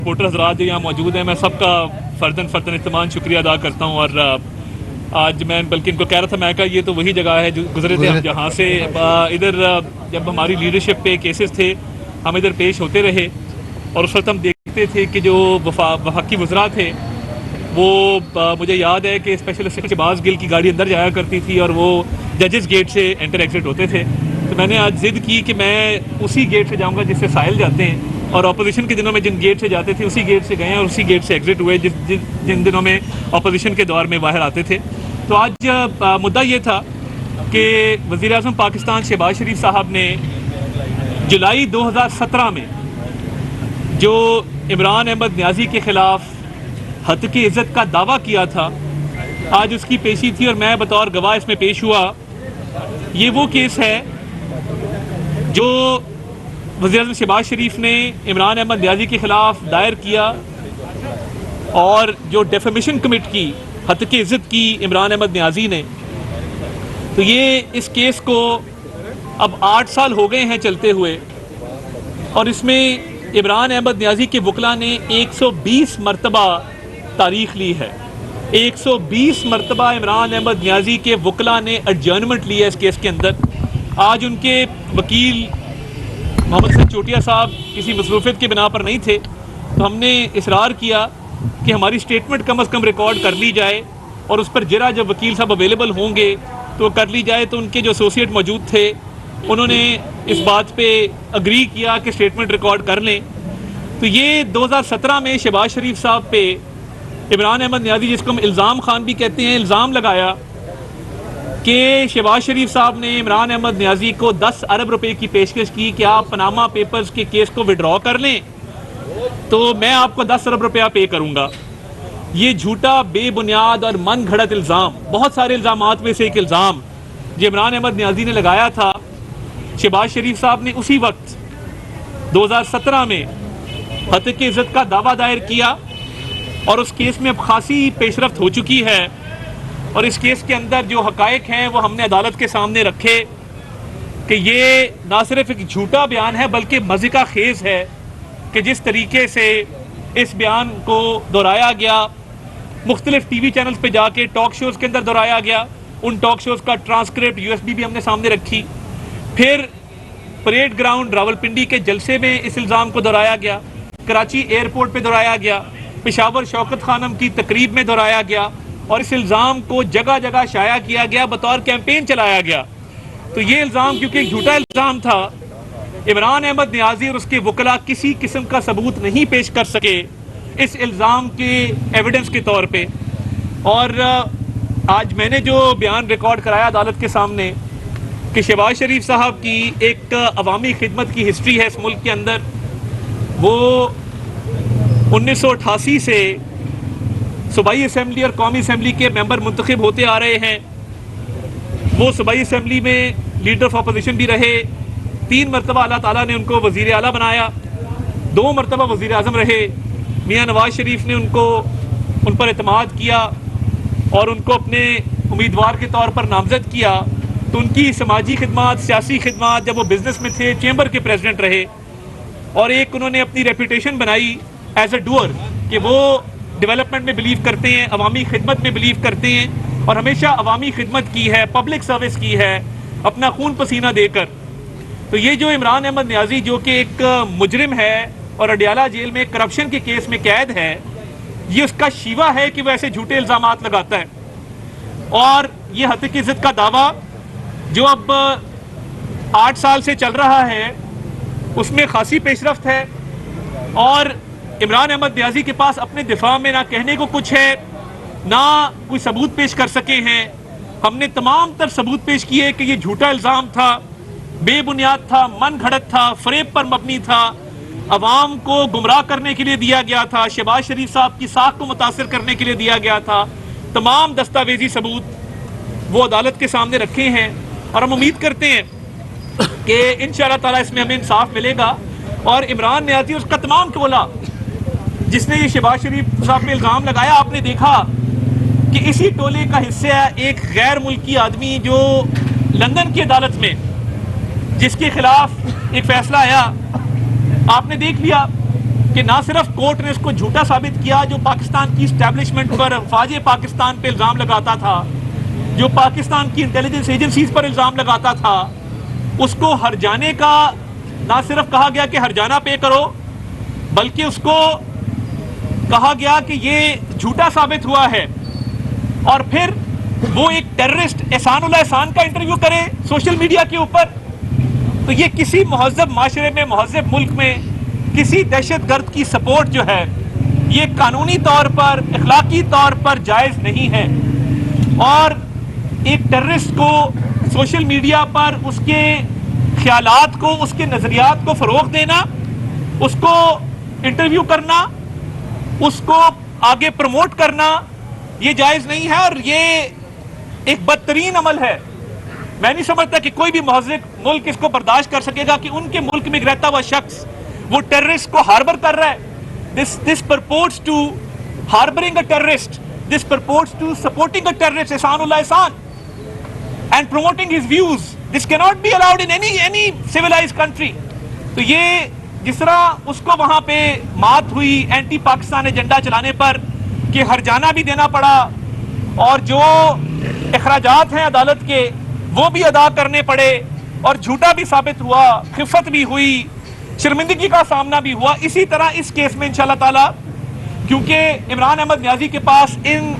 Reporter حضرات جو یہاں موجود ہیں، میں سب کا فرداً اہتمام شکریہ ادا کرتا ہوں. اور آج میں بلکہ ان کو کہہ رہا تھا، میں کہا یہ تو وہی جگہ ہے جو گزرے تھے ہم جہاں سے. ادھر جب ہماری لیڈرشپ پہ کیسز تھے ہم ادھر پیش ہوتے رہے، اور اس وقت ہم دیکھتے تھے کہ جو وفاقی وزراء تھے وہ مجھے یاد ہے کہ اسپیشل اسسٹنٹ شہباز گل کی گاڑی اندر جایا کرتی تھی اور وہ ججز گیٹ سے انٹر ایگزٹ ہوتے تھے. تو میں نے آج ضد کی کہ میں اسی گیٹ سے جاؤں گا جس سے ساحل جاتے ہیں، اور اپوزیشن کے دنوں میں جن گیٹ سے جاتے تھے اسی گیٹ سے گئے اور اسی گیٹ سے ایگزٹ ہوئے جن دنوں میں اپوزیشن کے دور میں باہر آتے تھے. تو آج مدعا یہ تھا کہ وزیر اعظم پاکستان شہباز شریف صاحب نے جولائی 2017 میں جو عمران احمد نیازی کے خلاف ہتک عزت کا دعویٰ کیا تھا، آج اس کی پیشی تھی اور میں بطور گواہ اس میں پیش ہوا. یہ وہ کیس ہے جو وزیر اعظم شہباز شریف نے عمران احمد نیازی کے خلاف دائر کیا، اور جو ڈیفیمیشن کمٹ کی، ہتک عزت کی عمران احمد نیازی نے. تو یہ اس کیس کو اب 8 سال ہو گئے ہیں چلتے ہوئے، اور اس میں عمران احمد نیازی کے وکلاء نے 120 مرتبہ تاریخ لی ہے. 120 مرتبہ عمران احمد نیازی کے وکلاء نے ایڈجرنمنٹ لی ہے اس کیس کے اندر. آج ان کے وکیل محمد حسن چوٹیا صاحب کسی مصروفیت کی بنا پر نہیں تھے، تو ہم نے اصرار کیا کہ ہماری سٹیٹمنٹ کم از کم ریکارڈ کر لی جائے، اور اس پر جرا جب وکیل صاحب اویلیبل ہوں گے تو کر لی جائے. تو ان کے جو ایسوسیٹ موجود تھے انہوں نے اس بات پہ اگری کیا کہ سٹیٹمنٹ ریکارڈ کر لیں. تو یہ 2017 میں شہباز شریف صاحب پہ عمران احمد نیازی، جس کو ہم الزام خان بھی کہتے ہیں، الزام لگایا کہ شہباز شریف صاحب نے عمران احمد نیازی کو 10 ارب روپے کی پیشکش کی کہ آپ پاناما پیپرز کے کیس کو وڈرا کر لیں تو میں آپ کو 10 ارب روپیہ پے کروں گا. یہ جھوٹا، بے بنیاد اور من گھڑت الزام، بہت سارے الزامات میں سے ایک الزام جو عمران احمد نیازی نے لگایا تھا، شہباز شریف صاحب نے اسی وقت 2017 میں ہتک عزت کا دعویٰ دائر کیا، اور اس کیس میں اب خاصی پیش رفت ہو چکی ہے. اور اس کیس کے اندر جو حقائق ہیں وہ ہم نے عدالت کے سامنے رکھے کہ یہ نہ صرف ایک جھوٹا بیان ہے بلکہ مضحکہ خیز ہے کہ جس طریقے سے اس بیان کو دہرایا گیا، مختلف ٹی وی چینلز پہ جا کے ٹاک شوز کے اندر دہرایا گیا. ان ٹاک شوز کا ٹرانسکرپٹ USB بھی ہم نے سامنے رکھی. پھر پریڈ گراؤنڈ راولپنڈی کے جلسے میں اس الزام کو دہرایا گیا، کراچی ایئرپورٹ پہ دہرایا گیا، پشاور شوکت خانم کی تقریب میں دہرایا گیا، اور اس الزام کو جگہ جگہ شائع کیا گیا، بطور کیمپین چلایا گیا. تو یہ الزام کیونکہ ایک جھوٹا الزام تھا، عمران احمد نیازی اور اس کے وکلاء کسی قسم کا ثبوت نہیں پیش کر سکے اس الزام کے ایویڈنس کے طور پہ. اور آج میں نے جو بیان ریکارڈ کرایا عدالت کے سامنے کہ شہباز شریف صاحب کی ایک عوامی خدمت کی ہسٹری ہے اس ملک کے اندر، وہ 1988 سے صوبائی اسمبلی اور قومی اسمبلی کے ممبر منتخب ہوتے آ رہے ہیں. وہ صوبائی اسمبلی میں لیڈر آف اپوزیشن بھی رہے، 3 مرتبہ اللہ تعالیٰ نے ان کو وزیر اعلیٰ بنایا، 2 مرتبہ وزیر اعظم رہے. میاں نواز شریف نے ان پر اعتماد کیا اور ان کو اپنے امیدوار کے طور پر نامزد کیا. تو ان کی سماجی خدمات، سیاسی خدمات، جب وہ بزنس میں تھے چیمبر کے پریزیڈنٹ رہے، اور ایک انہوں نے اپنی ریپوٹیشن بنائی ایز اے ڈوئر کہ وہ ڈیولپمنٹ میں بلیو کرتے ہیں، عوامی خدمت میں بلیو کرتے ہیں، اور ہمیشہ عوامی خدمت کی ہے، پبلک سروس کی ہے، اپنا خون پسینہ دے کر. تو یہ جو عمران احمد نیازی جو کہ ایک مجرم ہے اور اڈیالہ جیل میں کرپشن کے کیس میں قید ہے، یہ اس کا شیوا ہے کہ وہ ایسے جھوٹے الزامات لگاتا ہے. اور یہ ہتک عزت کا دعویٰ جو اب 8 سال سے چل رہا ہے اس میں خاصی پیش رفت ہے، اور عمران احمد نیازی کے پاس اپنے دفاع میں نہ کہنے کو کچھ ہے، نہ کوئی ثبوت پیش کر سکے ہیں. ہم نے تمام تر ثبوت پیش کیے کہ یہ جھوٹا الزام تھا، بے بنیاد تھا، من گھڑت تھا، فریب پر مبنی تھا، عوام کو گمراہ کرنے کے لیے دیا گیا تھا، شہباز شریف صاحب کی ساکھ کو متاثر کرنے کے لیے دیا گیا تھا. تمام دستاویزی ثبوت وہ عدالت کے سامنے رکھے ہیں، اور ہم امید کرتے ہیں کہ انشاءاللہ تعالیٰ اس میں ہمیں انصاف ملے گا. اور عمران نیازی اس کا تمام ٹولہ جس نے یہ شہباز شریف صاحب پہ الزام لگایا، آپ نے دیکھا کہ اسی ٹولے کا حصہ ہے ایک غیر ملکی آدمی جو لندن کی عدالت میں، جس کے خلاف ایک فیصلہ آیا، آپ نے دیکھ لیا کہ نہ صرف کورٹ نے اس کو جھوٹا ثابت کیا جو پاکستان کی اسٹیبلشمنٹ پر فوج پاکستان پہ الزام لگاتا تھا، جو پاکستان کی انٹیلیجنس ایجنسیز پر الزام لگاتا تھا، اس کو ہرجانے کا نہ صرف کہا گیا کہ ہرجانہ پے کرو، بلکہ اس کو کہا گیا کہ یہ جھوٹا ثابت ہوا ہے، اور پھر وہ ایک ٹیررسٹ احسان اللہ احسان کا انٹرویو کرے سوشل میڈیا کے اوپر. تو یہ کسی مہذب معاشرے میں، مہذب ملک میں کسی دہشت گرد کی سپورٹ جو ہے یہ قانونی طور پر، اخلاقی طور پر جائز نہیں ہے. اور ایک ٹیررسٹ کو سوشل میڈیا پر اس کے خیالات کو، اس کے نظریات کو فروغ دینا، اس کو انٹرویو کرنا، اس کو آگے پروموٹ کرنا، یہ جائز نہیں ہے، اور یہ ایک بدترین عمل ہے. میں نہیں سمجھتا کہ کوئی بھی مہذب ملک اس کو برداشت کر سکے گا کہ ان کے ملک میں رہتا ہوا شخص وہ ٹیررسٹ کو ہاربر کر رہا ہے. This purports to harboring a terrorist. This purports to supporting a terrorist, Ehsanullah Ehsan, and promoting his views. This cannot be allowed in any civilized country. تو یہ جس طرح اس کو وہاں پہ مات ہوئی اینٹی پاکستان ایجنڈا چلانے پر کہ ہرجانہ بھی دینا پڑا، اور جو اخراجات ہیں عدالت کے وہ بھی ادا کرنے پڑے، اور جھوٹا بھی ثابت ہوا، خفت بھی ہوئی، شرمندگی کا سامنا بھی ہوا. اسی طرح اس کیس میں انشاءاللہ تعالی، کیونکہ عمران احمد نیازی کے پاس ان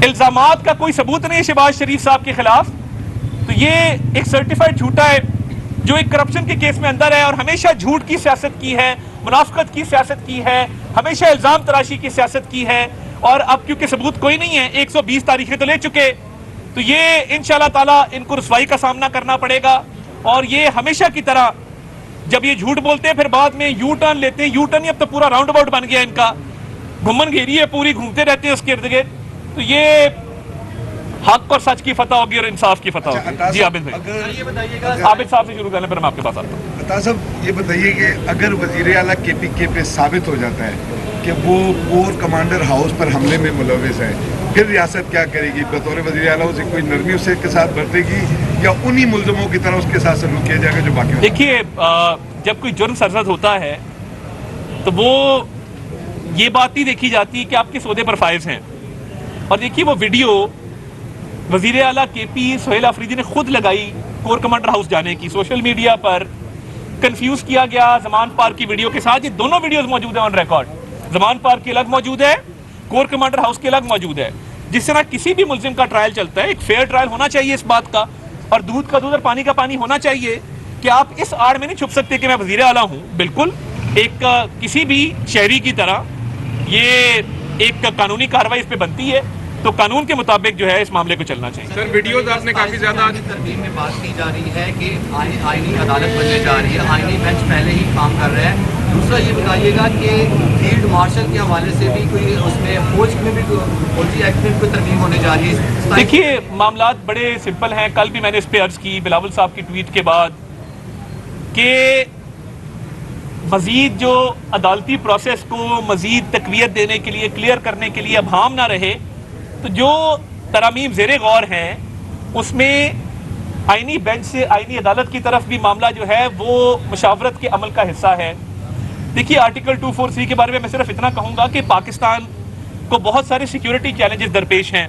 الزامات کا کوئی ثبوت نہیں ہے شہباز شریف صاحب کے خلاف، تو یہ ایک سرٹیفائڈ جھوٹا ہے جو ایک کرپشن کے کیس میں اندر ہے، اور ہمیشہ جھوٹ کی سیاست کی ہے، منافقت کی سیاست کی ہے، ہمیشہ الزام تراشی کی سیاست کی ہے. اور اب کیونکہ ثبوت کوئی نہیں ہے، 120 تاریخیں تو لے چکے، تو یہ انشاءاللہ تعالی ان کو رسوائی کا سامنا کرنا پڑے گا. اور یہ ہمیشہ کی طرح جب یہ جھوٹ بولتے ہیں پھر بعد میں یو ٹرن لیتے ہیں، یو ٹرن اب تو پورا راؤنڈ اباؤٹ بن گیا ان کا، گھومن گھیری ہے پوری، گھومتے رہتے ہیں اس کے ارد گرد. تو یہ حق اور سچ کی فتح ہوگی اور انصاف کی فتح ہوگی. جی عابد بھائی، عابد صاحب سے شروع کرنے پھر میں آپ کے پاس آتا ہوں. عطا صاحب یہ بتائیے کہ اگر وزیر اعلیٰ کے پی کے پہ ثابت ہو جاتا ہے کہ وہ کور کمانڈر ہاؤس پر حملے میں ملوث ہے، پھر ریاست کیا کرے گی؟ بطور وزیر اعلیٰ اسے کوئی نرمی اس کے ساتھ برتے گی یا انہی ملزموں کی طرح اس کے ساتھ سلوک کیا جائے گا جو باقی؟ دیکھیے، جب کوئی جرم سرزد ہوتا ہے تو وہ یہ بات نہیں دیکھی جاتی کہ آپ کس عہدے پر فائز ہیں. اور دیکھیے وہ ویڈیو وزیر اعلیٰ کے پی سہیل آفریدی نے خود لگائی کور کمانڈر ہاؤس جانے کی، سوشل میڈیا پر کنفیوز کیا گیا زمان پارک کی ویڈیو کے ساتھ. یہ دونوں ویڈیوز موجود ہیں آن ریکارڈ، زمان پارک کی الگ موجود ہے، کور کمانڈر ہاؤس کی الگ موجود ہے. جس طرح کسی بھی ملزم کا ٹرائل چلتا ہے، ایک فیئر ٹرائل ہونا چاہیے اس بات کا، اور دودھ کا دودھ اور پانی کا پانی ہونا چاہیے کہ آپ اس آڑ میں نہیں چھپ سکتے کہ میں وزیر اعلیٰ ہوں. بالکل ایک کسی بھی شہری کی طرح یہ ایک قانونی کارروائی اس پہ بنتی ہے، تو قانون کے مطابق جو ہے اس معاملے کو چلنا چاہیے. سر ویڈیوز آپ نے کافی زیادہ ترمیم میں بات کی جا رہی ہے کہ آئینی عدالت بننے جا رہی ہے، آئینی بینچ پہلے ہی کام کر رہا ہے. دوسرا یہ بتائیے گا کہ فیلڈ مارشل کے حوالے سے بھی کوئی اس میں فوج میں بھی فوجی ایکٹ میں کوئی ترمیم ہونے جا رہی ہے؟ دیکھیے معاملات بڑے سمپل ہیں. کل بھی میں نے اس پہ عرض کی بلاول صاحب کی ٹویٹ کے بعد کہ مزید جو عدالتی پروسیس کو مزید تقویت دینے کے لیے، کلیئر کرنے کے لیے ابہام نہ رہے، تو جو ترامیم زیر غور ہیں اس میں آئینی بینچ سے آئینی عدالت کی طرف بھی معاملہ جو ہے وہ مشاورت کے عمل کا حصہ ہے. دیکھیے آرٹیکل 243 کے بارے میں صرف اتنا کہوں گا کہ پاکستان کو بہت سارے سیکیورٹی چیلنجز درپیش ہیں،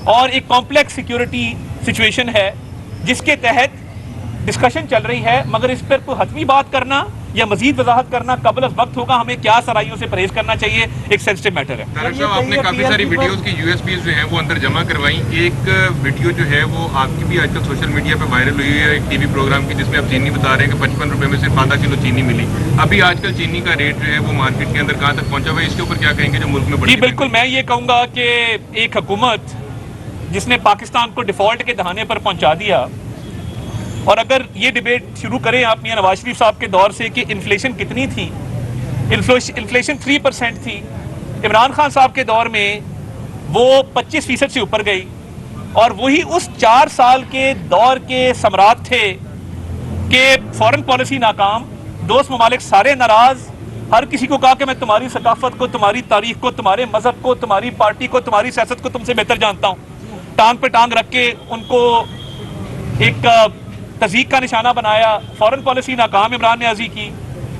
اور ایک کمپلیکس سیکیورٹی سچویشن ہے جس کے تحت ڈسکشن چل رہی ہے، مگر اس پر کوئی حتمی بات کرنا یا مزید وضاحت کرنا قبل از وقت ہوگا. ہمیں کیا سرائیوں سے پرہیز کرنا چاہیے، ایک سینسٹیو میٹر ہے. طارق صاحب آپ نے کافی ساری ویڈیوز کی USB جو ہیں وہ اندر جمع کروائیں. ایک ویڈیو جو ہے وہ آپ کی بھی آج کل سوشل میڈیا پہ وائرل ہوئی ہے، ایک TV پروگرام کی، جس میں آپ چینی بتا رہے ہیں کہ 55 روپے میں صرف آدھا کلو چینی ملی. ابھی آج کل چینی کا ریٹ جو ہے وہ مارکیٹ کے اندر کہاں تک پہنچا ہوا ہے؟ اس کے اوپر کیا کہیں گے جو ملک میں بڑی؟ جی بالکل، میں یہ کہوں گا کہ ایک حکومت جس نے پاکستان کو ڈیفالٹ کے دہانے پر پہنچا دیا، اور اگر یہ ڈیبیٹ شروع کریں آپ میاں نواز شریف صاحب کے دور سے کہ انفلیشن کتنی تھی، انفلیشن 3% تھی. عمران خان صاحب کے دور میں وہ 25% سے اوپر گئی، اور وہی اس 4 سال کے دور کے ثمرات تھے کہ فورن پالیسی ناکام، دوست ممالک سارے ناراض، ہر کسی کو کہا کہ میں تمہاری ثقافت کو، تمہاری تاریخ کو، تمہارے مذہب کو، تمہاری پارٹی کو، تمہاری سیاست کو تم سے بہتر جانتا ہوں. ٹانگ پہ ٹانگ رکھ کے ان کو ایک تضییق کا نشانہ بنایا. فورن پالیسی ناکام عمران نیازی کی،